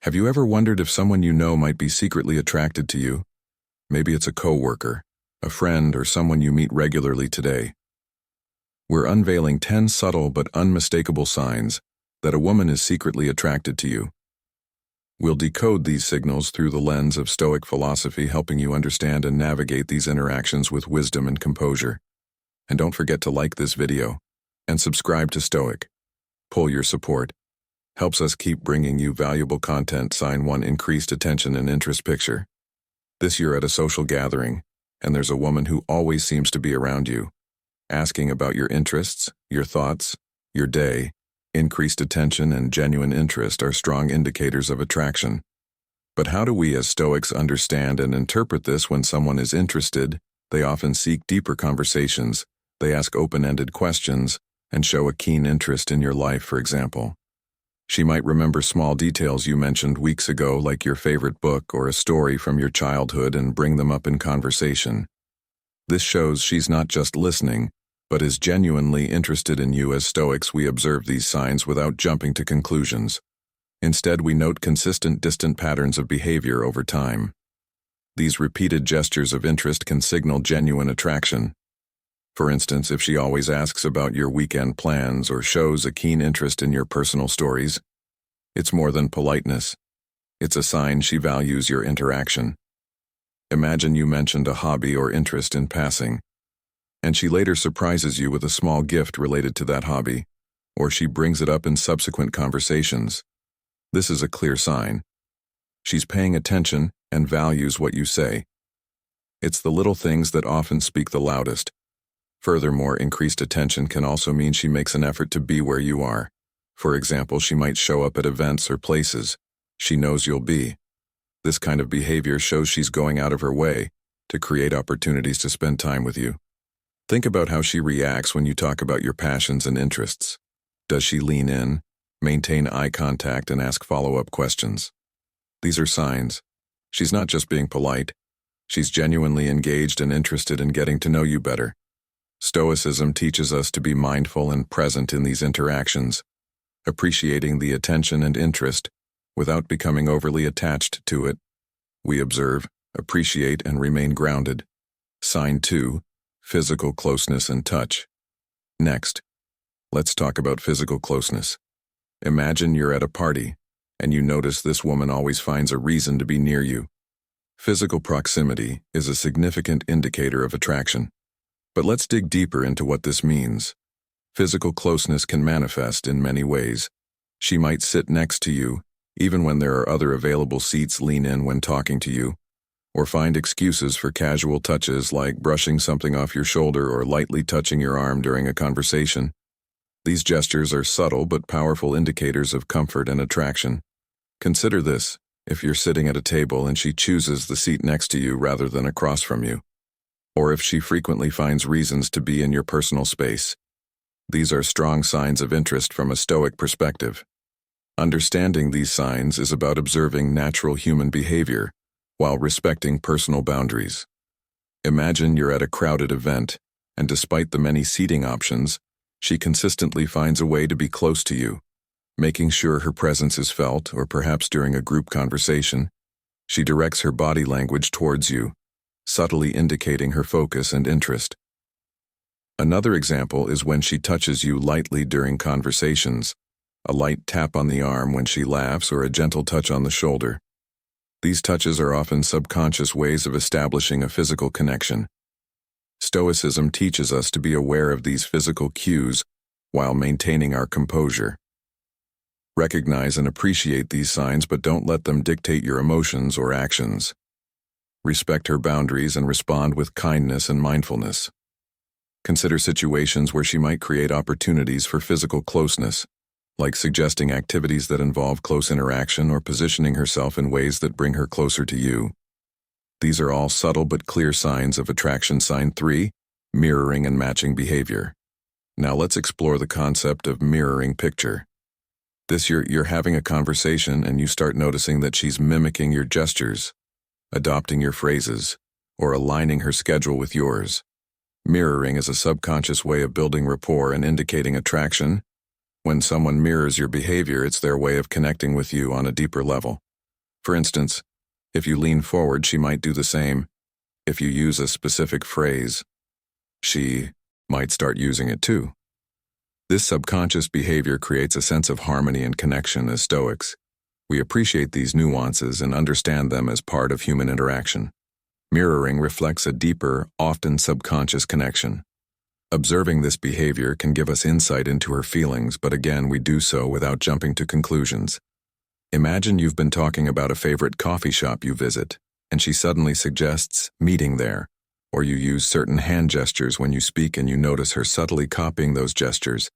Have you ever wondered if someone you know might be secretly attracted to you? Maybe it's a coworker, a friend, or someone you meet regularly today. We're unveiling 10 subtle but unmistakable signs that a woman is secretly attracted to you. We'll decode these signals through the lens of Stoic philosophy, helping you understand and navigate these interactions with wisdom and composure. And don't forget to like this video and subscribe to Stoic. Pull your support helps us keep bringing you valuable content. Sign 1: increased attention and interest. Picture this: you're at a social gathering, and there's a woman who always seems to be around you, asking about your interests, your thoughts, your day. Increased attention and genuine interest are strong indicators of attraction. But how do we as Stoics understand and interpret this? When someone is interested, they often seek deeper conversations, they ask open-ended questions, and show a keen interest in your life. For example, she might remember small details you mentioned weeks ago, like your favorite book or a story from your childhood, and bring them up in conversation. This shows she's not just listening, but is genuinely interested in you. As Stoics, we observe these signs without jumping to conclusions. Instead, we note consistent, distant patterns of behavior over time. These repeated gestures of interest can signal genuine attraction. For instance, if she always asks about your weekend plans or shows a keen interest in your personal stories, it's more than politeness. It's a sign she values your interaction. Imagine you mentioned a hobby or interest in passing, and she later surprises you with a small gift related to that hobby, or she brings it up in subsequent conversations. This is a clear sign. She's paying attention and values what you say. It's the little things that often speak the loudest. Furthermore, increased attention can also mean she makes an effort to be where you are. For example, she might show up at events or places she knows you'll be. This kind of behavior shows she's going out of her way to create opportunities to spend time with you. Think about how she reacts when you talk about your passions and interests. Does she lean in, maintain eye contact, and ask follow-up questions? These are signs. She's not just being polite. She's genuinely engaged and interested in getting to know you better. Stoicism teaches us to be mindful and present in these interactions, appreciating the attention and interest without becoming overly attached to it. We observe, appreciate, and remain grounded. Sign 2: physical closeness and touch. Next, let's talk about physical closeness. Imagine you're at a party, and you notice this woman always finds a reason to be near you. Physical proximity is a significant indicator of attraction. But let's dig deeper into what this means. Physical closeness can manifest in many ways. She might sit next to you, even when there are other available seats, lean in when talking to you, or find excuses for casual touches like brushing something off your shoulder or lightly touching your arm during a conversation. These gestures are subtle but powerful indicators of comfort and attraction. Consider this: if you're sitting at a table and she chooses the seat next to you rather than across from you, or if she frequently finds reasons to be in your personal space. These are strong signs of interest from a Stoic perspective. Understanding these signs is about observing natural human behavior while respecting personal boundaries. Imagine you're at a crowded event, and despite the many seating options, she consistently finds a way to be close to you, making sure her presence is felt. Or perhaps during a group conversation, she directs her body language towards you, subtly indicating her focus and interest. Another example is when she touches you lightly during conversations, a light tap on the arm when she laughs, or a gentle touch on the shoulder. These touches are often subconscious ways of establishing a physical connection. Stoicism teaches us to be aware of these physical cues while maintaining our composure. Recognize and appreciate these signs, but don't let them dictate your emotions or actions. Respect her boundaries and respond with kindness and mindfulness. Consider situations where she might create opportunities for physical closeness, like suggesting activities that involve close interaction or positioning herself in ways that bring her closer to you. These are all subtle but clear signs of attraction. Sign 3: mirroring and matching behavior. Now let's explore the concept of mirroring. Picture this: you're having a conversation and you start noticing that she's mimicking your gestures, adopting your phrases, or aligning her schedule with yours. Mirroring is a subconscious way of building rapport and indicating attraction. When someone mirrors your behavior, it's their way of connecting with you on a deeper level. For instance, if you lean forward, she might do the same. If you use a specific phrase, she might start using it too. This subconscious behavior creates a sense of harmony and connection as Stoics. We appreciate these nuances and understand them as part of human interaction. Mirroring reflects a deeper, often subconscious connection. Observing this behavior can give us insight into her feelings, but again, we do so without jumping to conclusions. Imagine you've been talking about a favorite coffee shop you visit, and she suddenly suggests meeting there, or you use certain hand gestures when you speak and you notice her subtly copying those gestures.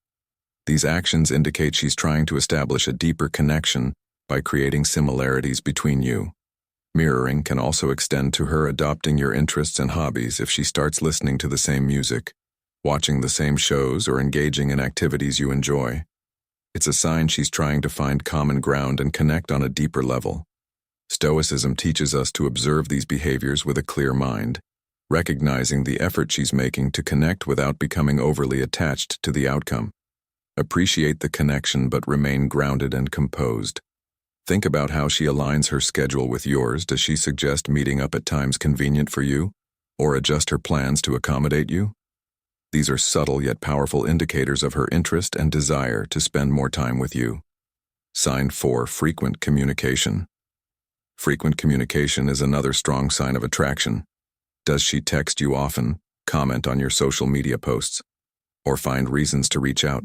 These actions indicate she's trying to establish a deeper connection by creating similarities between you. Mirroring can also extend to her adopting your interests and hobbies if she starts listening to the same music, watching the same shows, or engaging in activities you enjoy. It's a sign she's trying to find common ground and connect on a deeper level. Stoicism teaches us to observe these behaviors with a clear mind, recognizing the effort she's making to connect without becoming overly attached to the outcome. Appreciate the connection but remain grounded and composed. Think about how she aligns her schedule with yours. Does she suggest meeting up at times convenient for you, or adjust her plans to accommodate you? These are subtle yet powerful indicators of her interest and desire to spend more time with you. Sign 4. Frequent communication. Frequent communication is another strong sign of attraction. Does she text you often, comment on your social media posts, or find reasons to reach out?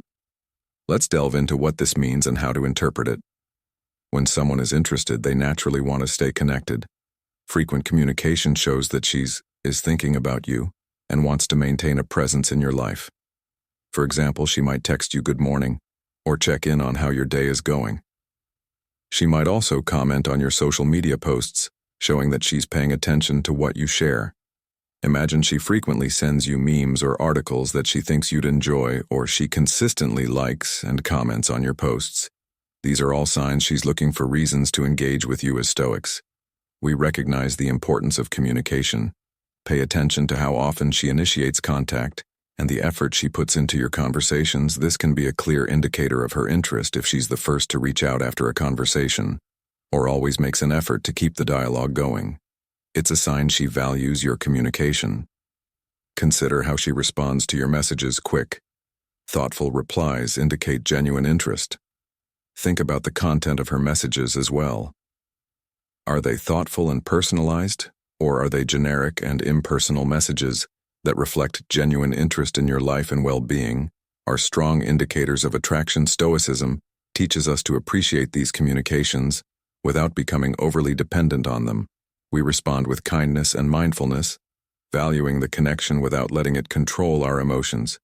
Let's delve into what this means and how to interpret it. When someone is interested, they naturally want to stay connected. Frequent communication shows that she is thinking about you and wants to maintain a presence in your life. For example, she might text you good morning or check in on how your day is going. She might also comment on your social media posts, showing that she's paying attention to what you share. Imagine she frequently sends you memes or articles that she thinks you'd enjoy, or she consistently likes and comments on your posts. These are all signs she's looking for reasons to engage with you as Stoics. We recognize the importance of communication. Pay attention to how often she initiates contact and the effort she puts into your conversations. This can be a clear indicator of her interest if she's the first to reach out after a conversation, or always makes an effort to keep the dialogue going. It's a sign she values your communication. Consider how she responds to your messages. Quick, thoughtful replies indicate genuine interest. Think about the content of her messages as well. Are they thoughtful and personalized, or are they generic and impersonal messages that reflect genuine interest in your life and well-being? Are strong indicators of attraction. Stoicism teaches us to appreciate these communications without becoming overly dependent on them. We respond with kindness and mindfulness, valuing the connection without letting it control our emotions.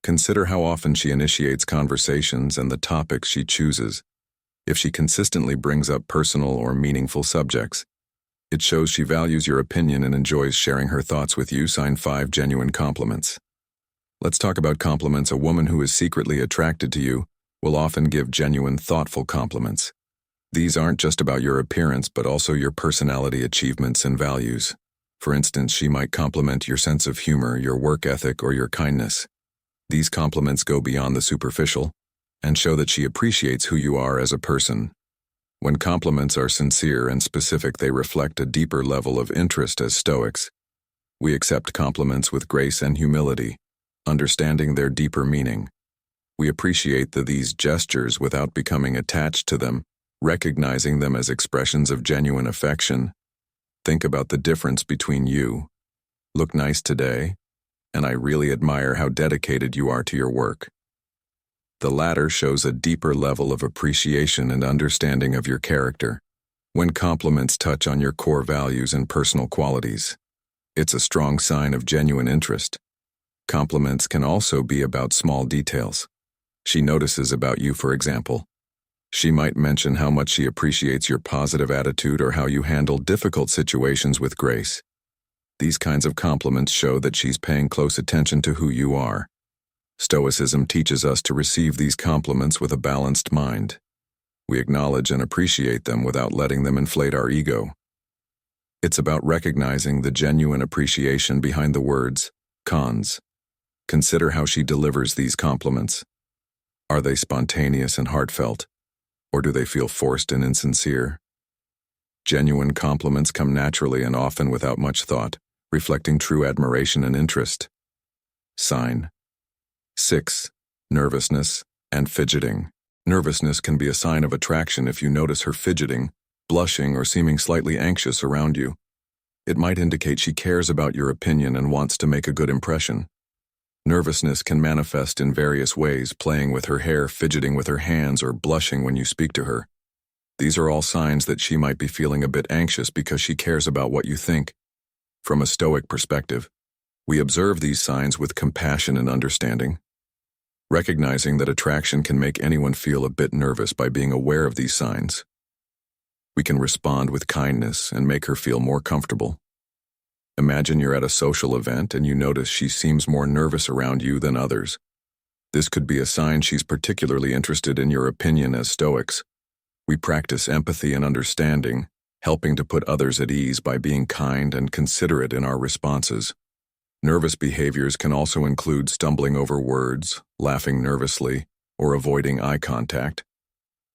Consider how often she initiates conversations and the topics she chooses. If she consistently brings up personal or meaningful subjects, it shows she values your opinion and enjoys sharing her thoughts with you. Sign 5. Genuine compliments. Let's talk about compliments. A woman who is secretly attracted to you will often give genuine, thoughtful compliments. These aren't just about your appearance, but also your personality, achievements, and values. For instance, she might compliment your sense of humor, your work ethic, or your kindness. These compliments go beyond the superficial and show that she appreciates who you are as a person. When compliments are sincere and specific, they reflect a deeper level of interest. As Stoics, we accept compliments with grace and humility, understanding their deeper meaning. We appreciate these gestures without becoming attached to them, recognizing them as expressions of genuine affection. Think about the difference between "you look nice today" and "I really admire how dedicated you are to your work." The latter shows a deeper level of appreciation and understanding of your character. When compliments touch on your core values and personal qualities, it's a strong sign of genuine interest. Compliments can also be about small details she notices about you. For example, she might mention how much she appreciates your positive attitude or how you handle difficult situations with grace. These kinds of compliments show that she's paying close attention to who you are. Stoicism teaches us to receive these compliments with a balanced mind. We acknowledge and appreciate them without letting them inflate our ego. It's about recognizing the genuine appreciation behind the words. Cons. Consider how she delivers these compliments. Are they spontaneous and heartfelt, or do they feel forced and insincere? Genuine compliments come naturally and often without much thought, reflecting true admiration and interest. Sign 6. Nervousness and fidgeting. Nervousness can be a sign of attraction if you notice her fidgeting, blushing, or seeming slightly anxious around you. It might indicate she cares about your opinion and wants to make a good impression. Nervousness can manifest in various ways, playing with her hair, fidgeting with her hands, or blushing when you speak to her. These are all signs that she might be feeling a bit anxious because she cares about what you think. From a Stoic perspective, we observe these signs with compassion and understanding. Recognizing that attraction can make anyone feel a bit nervous by being aware of these signs, we can respond with kindness and make her feel more comfortable. Imagine you're at a social event and you notice she seems more nervous around you than others. This could be a sign she's particularly interested in your opinion. As Stoics, we practice empathy and understanding, helping to put others at ease by being kind and considerate in our responses. Nervous behaviors can also include stumbling over words, laughing nervously, or avoiding eye contact.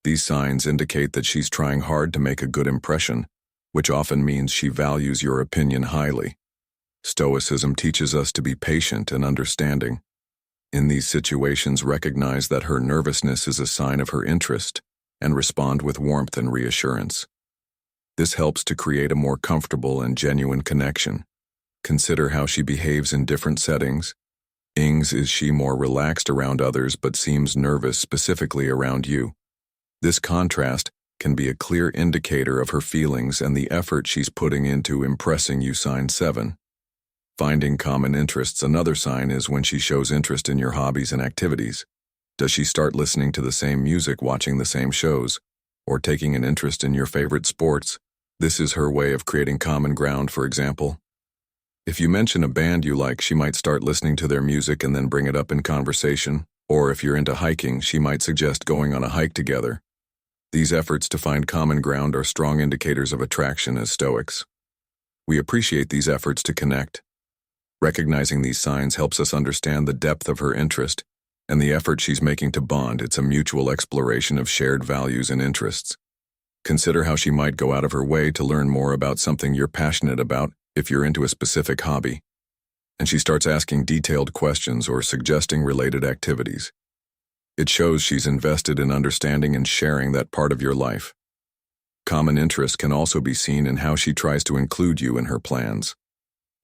These signs indicate that she's trying hard to make a good impression, which often means she values your opinion highly. Stoicism teaches us to be patient and understanding. In these situations, recognize that her nervousness is a sign of her interest and respond with warmth and reassurance. This helps to create a more comfortable and genuine connection. Consider how she behaves in different settings. Is she more relaxed around others but seems nervous specifically around you? This contrast can be a clear indicator of her feelings and the effort she's putting into impressing you. Sign 7. Finding common interests. Another sign is when she shows interest in your hobbies and activities. Does she start listening to the same music, watching the same shows, or taking an interest in your favorite sports? This is her way of creating common ground. For example, if you mention a band you like, she might start listening to their music and then bring it up in conversation. Or if you're into hiking, she might suggest going on a hike together. These efforts to find common ground are strong indicators of attraction. As Stoics, we appreciate these efforts to connect. Recognizing these signs helps us understand the depth of her interest and the effort she's making to bond. It's a mutual exploration of shared values and interests. Consider how she might go out of her way to learn more about something you're passionate about. If you're into a specific hobby, and she starts asking detailed questions or suggesting related activities, it shows she's invested in understanding and sharing that part of your life. Common interest can also be seen in how she tries to include you in her plans.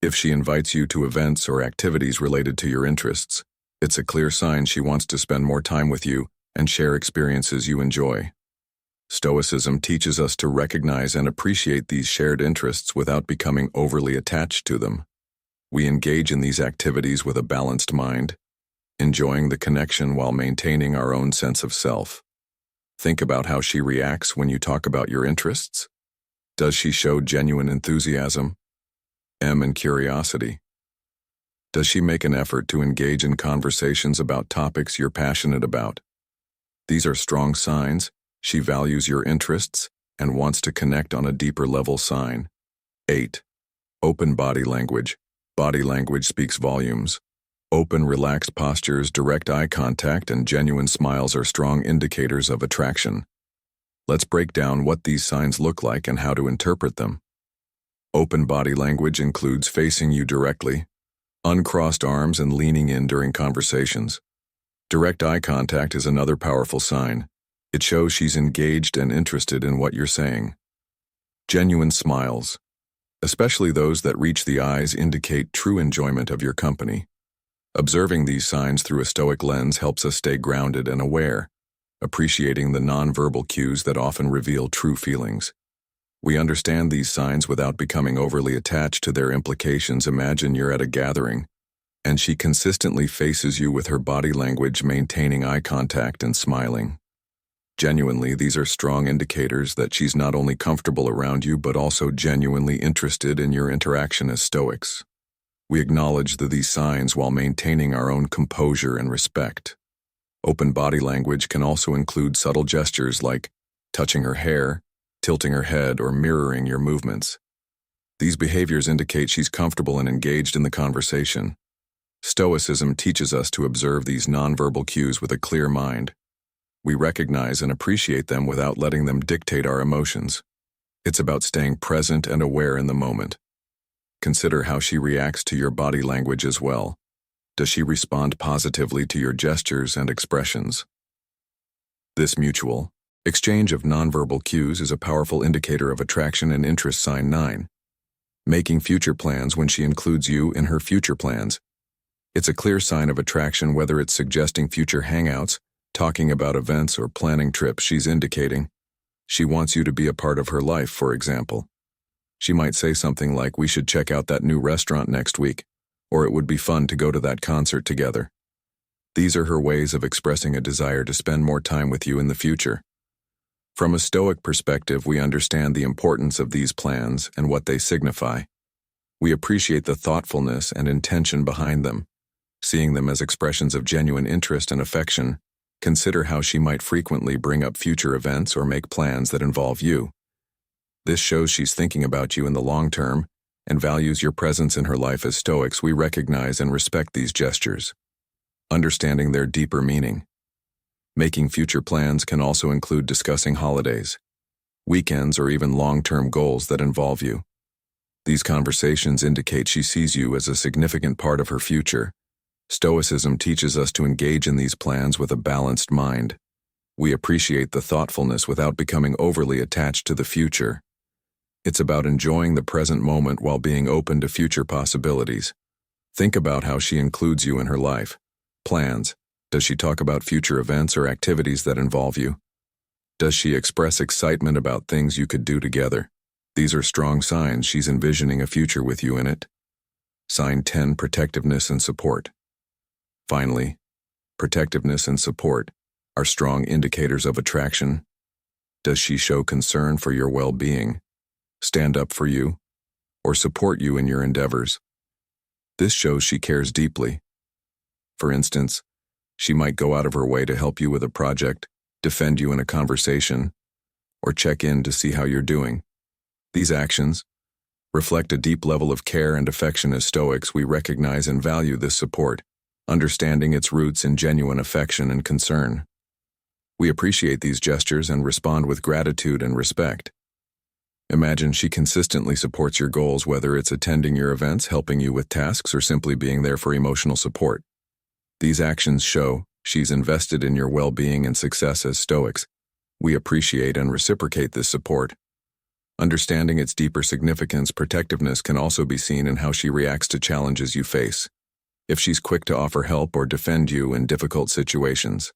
If she invites you to events or activities related to your interests, it's a clear sign she wants to spend more time with you and share experiences you enjoy. Stoicism teaches us to recognize and appreciate these shared interests without becoming overly attached to them. We engage in these activities with a balanced mind, enjoying the connection while maintaining our own sense of self. Think about how she reacts when you talk about your interests. Does she show genuine enthusiasm and curiosity? Does she make an effort to engage in conversations about topics you're passionate about? These are strong signs she values your interests and wants to connect on a deeper level. Sign 8. Open body language. Body language speaks volumes. Open, relaxed postures, direct eye contact, and genuine smiles are strong indicators of attraction. Let's break down what these signs look like and how to interpret them. Open body language includes facing you directly, uncrossed arms, and leaning in during conversations. Direct eye contact is another powerful sign. It shows she's engaged and interested in what you're saying. Genuine smiles, especially those that reach the eyes, indicate true enjoyment of your company. Observing these signs through a Stoic lens helps us stay grounded and aware, appreciating the nonverbal cues that often reveal true feelings. We understand these signs without becoming overly attached to their implications. Imagine you're at a gathering, and she consistently faces you with her body language, maintaining eye contact and smiling. Genuinely, these are strong indicators that she's not only comfortable around you but also genuinely interested in your interaction. As Stoics, we acknowledge these signs while maintaining our own composure and respect. Open body language can also include subtle gestures like touching her hair, tilting her head, or mirroring your movements. These behaviors indicate she's comfortable and engaged in the conversation. Stoicism teaches us to observe these nonverbal cues with a clear mind. We recognize and appreciate them without letting them dictate our emotions. It's about staying present and aware in the moment. Consider how she reacts to your body language as well. Does she respond positively to your gestures and expressions? This mutual exchange of nonverbal cues is a powerful indicator of attraction and interest. Sign 9. Making future plans when she includes you in her future plans. It's a clear sign of attraction whether it's suggesting future hangouts, talking about events, or planning trips. She's indicating she wants you to be a part of her life. For example, she might say something like, "We should check out that new restaurant next week," or "It would be fun to go to that concert together." These are her ways of expressing a desire to spend more time with you in the future. From a Stoic perspective, we understand the importance of these plans and what they signify. We appreciate the thoughtfulness and intention behind them, seeing them as expressions of genuine interest and affection. Consider how she might frequently bring up future events or make plans that involve you. This shows she's thinking about you in the long term and values your presence in her life. As Stoics, we recognize and respect these gestures, understanding their deeper meaning. Making future plans can also include discussing holidays, weekends, or even long-term goals that involve you. These conversations indicate she sees you as a significant part of her future. Stoicism teaches us to engage in these plans with a balanced mind. We appreciate the thoughtfulness without becoming overly attached to the future. It's about enjoying the present moment while being open to future possibilities. Think about how she includes you in her life. Plans. Does she talk about future events or activities that involve you? Does she express excitement about things you could do together? These are strong signs she's envisioning a future with you in it. Sign 10. Protectiveness and support. Finally, protectiveness and support are strong indicators of attraction. Does she show concern for your well-being, stand up for you, or support you in your endeavors? This shows she cares deeply. For instance, she might go out of her way to help you with a project, defend you in a conversation, or check in to see how you're doing. These actions reflect a deep level of care and affection. As Stoics, we recognize and value this support, understanding its roots in genuine affection and concern. We appreciate these gestures and respond with gratitude and respect. Imagine she consistently supports your goals, whether it's attending your events, helping you with tasks, or simply being there for emotional support. These actions show she's invested in your well-being and success. As Stoics, we appreciate and reciprocate this support. Understanding its deeper significance, protectiveness can also be seen in how she reacts to challenges you face. If she's quick to offer help or defend you in difficult situations,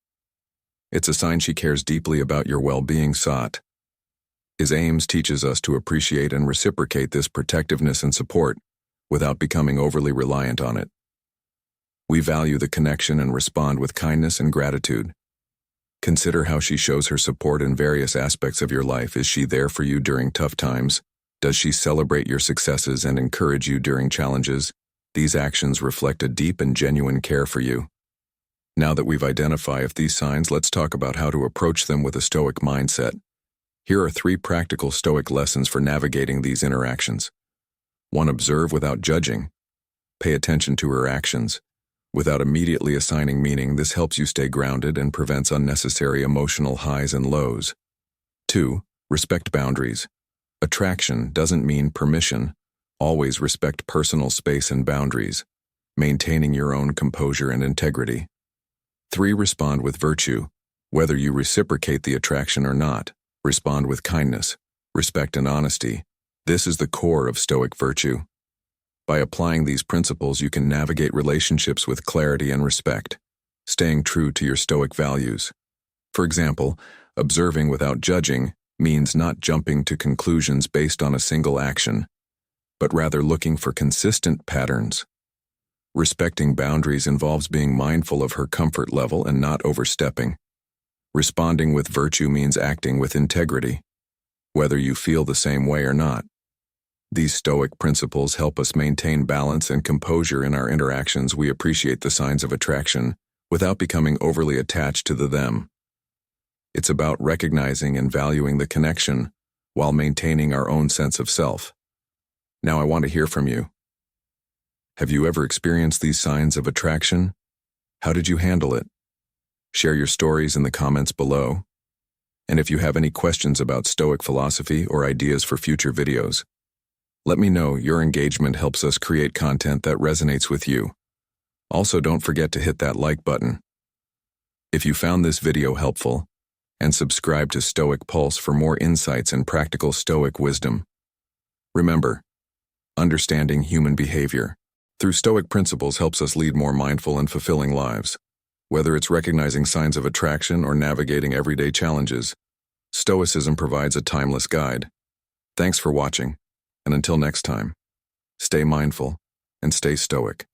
it's a sign she cares deeply about your well-being. Sought. His aims teaches us to appreciate and reciprocate this protectiveness and support without becoming overly reliant on it. We value the connection and respond with kindness and gratitude. Consider how she shows her support in various aspects of your life. Is she there for you during tough times? Does she celebrate your successes and encourage you during challenges? These actions reflect a deep and genuine care for you. Now that we've identified these signs, let's talk about how to approach them with a Stoic mindset. Here are 3 practical Stoic lessons for navigating these interactions. 1. Observe without judging. Pay attention to her actions, without immediately assigning meaning. This helps you stay grounded and prevents unnecessary emotional highs and lows. 2. Respect boundaries. Attraction doesn't mean permission. Always respect personal space and boundaries, maintaining your own composure and integrity. 3. Respond with virtue. Whether you reciprocate the attraction or not, respond with kindness, respect, and honesty. This is the core of Stoic virtue. By applying these principles, you can navigate relationships with clarity and respect, staying true to your Stoic values. For example, observing without judging means not jumping to conclusions based on a single action, but rather looking for consistent patterns. Respecting boundaries involves being mindful of her comfort level and not overstepping. Responding with virtue means acting with integrity, whether you feel the same way or not. These Stoic principles help us maintain balance and composure in our interactions. We appreciate the signs of attraction without becoming overly attached to them. It's about recognizing and valuing the connection while maintaining our own sense of self. Now I want to hear from you. Have you ever experienced these signs of attraction? How did you handle it? Share your stories in the comments below. And if you have any questions about Stoic philosophy or ideas for future videos, let me know. Your engagement helps us create content that resonates with you. Also, don't forget to hit that like button if you found this video helpful, and subscribe to Stoic Pulse for more insights and practical Stoic wisdom. Remember, understanding human behavior through Stoic principles helps us lead more mindful and fulfilling lives. Whether it's recognizing signs of attraction or navigating everyday challenges, Stoicism provides a timeless guide. Thanks for watching, and until next time, stay mindful and stay stoic.